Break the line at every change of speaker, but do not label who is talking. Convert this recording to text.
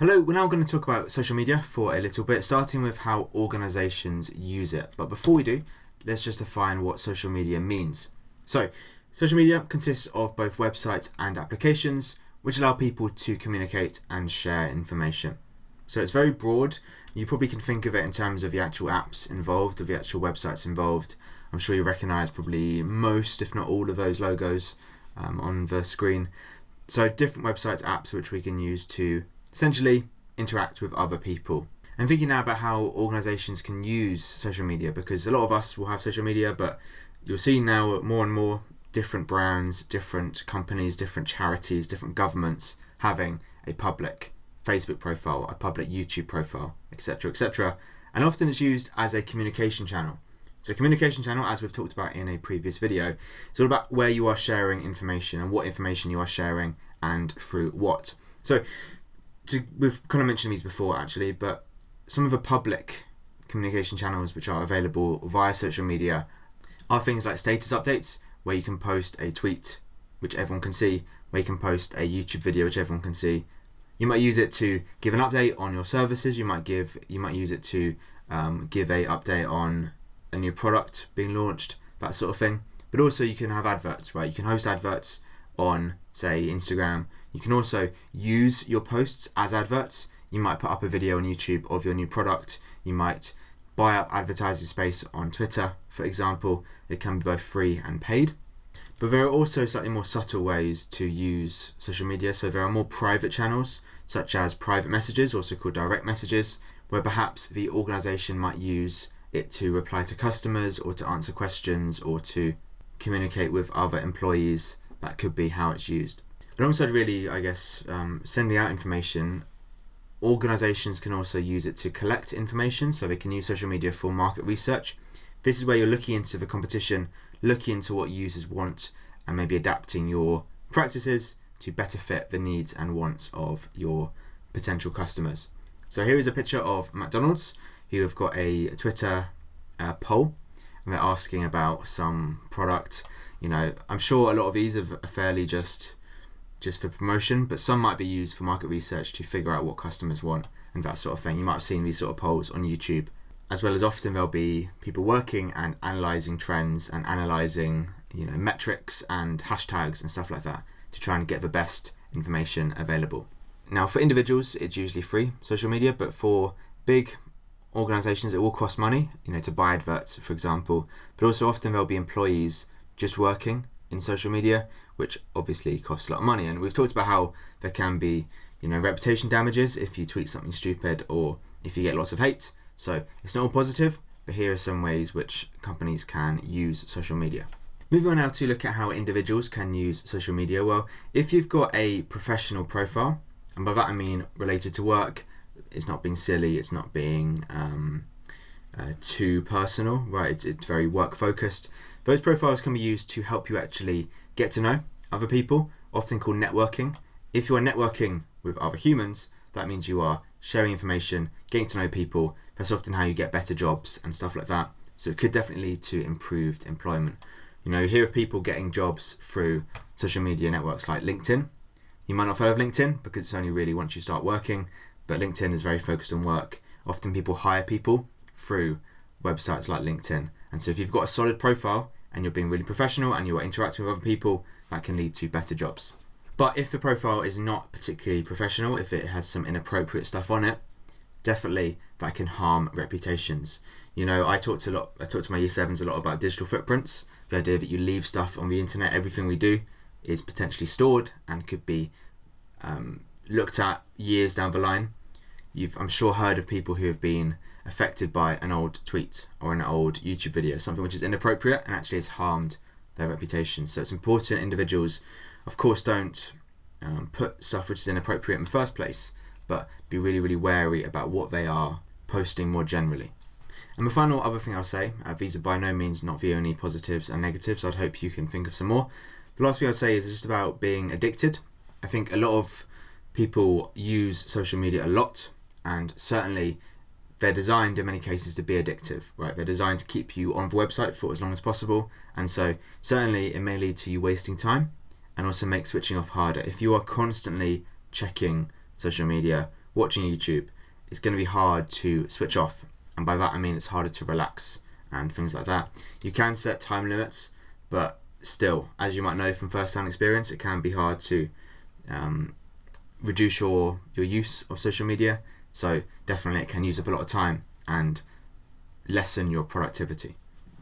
Hello, we're now going to talk about social media for a little bit, starting with how organisations use it. But before we do, let's just define what social media means. So, social media consists of both websites and applications, which allow people to communicate and share information. So it's very broad. You probably can think of it in terms of the actual apps involved, of the actual websites involved. I'm sure you recognise probably most, if not all, of those logos on the screen. So different websites, apps which we can use to essentially interact with other people. I'm thinking now about how organisations can use social media, because a lot of us will have social media, but you'll see now more and more different brands, different companies, different charities, different governments having a public Facebook profile, a public YouTube profile, etc., etc. And often it's used as a communication channel. So communication channel, as we've talked about in a previous video, it's all about where you are sharing information and what information you are sharing and through what. So we've kind of mentioned these before actually, but some of the public communication channels which are available via social media are things like status updates, where you can post a tweet which everyone can see, where you can post a YouTube video which everyone can see. You might use it to give an update on your services. You might use it to give a update on a new product being launched, that sort of thing. But also you can have adverts, right? You can host adverts on, say, Instagram. You can also use your posts as adverts. You might put up a video on YouTube of your new product. You might buy up advertising space on Twitter, for example. It can be both free and paid. But there are also slightly more subtle ways to use social media. So there are more private channels, such as private messages, also called direct messages, where perhaps the organisation might use it to reply to customers or to answer questions or to communicate with other employees. That could be how it's used. Alongside really, I guess, sending out information, organisations can also use it to collect information, so they can use social media for market research. This is where you're looking into the competition, looking into what users want, and maybe adapting your practices to better fit the needs and wants of your potential customers. So here is a picture of McDonald's, who have got a Twitter poll, and they're asking about some product. You know, I'm sure a lot of these are fairly just for promotion, but some might be used for market research to figure out what customers want and that sort of thing. You might have seen these sort of polls on YouTube, as well as often there'll be people working and analysing trends and analysing, metrics and hashtags and stuff like that to try and get the best information available. Now, for individuals, it's usually free, social media, but for big organisations, it will cost money, to buy adverts, for example, but also often there'll be employees just working in social media, which obviously costs a lot of money. And we've talked about how there can be, reputation damages if you tweet something stupid or if you get lots of hate. So it's not all positive, but here are some ways which companies can use social media. Moving on now to look at how individuals can use social media. Well, if you've got a professional profile, and by that I mean related to work, it's not being silly, it's not being too personal, right? It's very work focused. Those profiles can be used to help you actually get to know other people, often called networking. If you are networking with other humans, that means you are sharing information, getting to know people. That's often how you get better jobs and stuff like that. So it could definitely lead to improved employment. You hear of people getting jobs through social media networks like LinkedIn. You might not have heard of LinkedIn because it's only really once you start working, but LinkedIn is very focused on work. Often people hire people through websites like LinkedIn. And so if you've got a solid profile and you're being really professional and you're interacting with other people, that can lead to better jobs. But if the profile is not particularly professional, if it has some inappropriate stuff on it, definitely that can harm reputations. I talk to my year 7s a lot about digital footprints, the idea that you leave stuff on the internet. Everything we do is potentially stored and could be looked at years down the line. I'm sure heard of people who have been affected by an old tweet or an old YouTube video, something which is inappropriate and actually has harmed their reputation. So it's important individuals, of course, don't put stuff which is inappropriate in the first place, but be really, really wary about what they are posting more generally. And the final other thing I'll say, these are by no means not the only positives and negatives. I'd hope you can think of some more. The last thing I'd say is just about being addicted. I think a lot of people use social media a lot, and certainly they're designed in many cases to be addictive, right? They're designed to keep you on the website for as long as possible. And so certainly it may lead to you wasting time and also make switching off harder. If you are constantly checking social media watching YouTube, it's going to be hard to switch off. And by that I mean it's harder to relax and things like that. You can set time limits, but still, as you might know from first-hand experience, it can be hard to reduce your use of social media. So definitely it can use up a lot of time and lessen your productivity.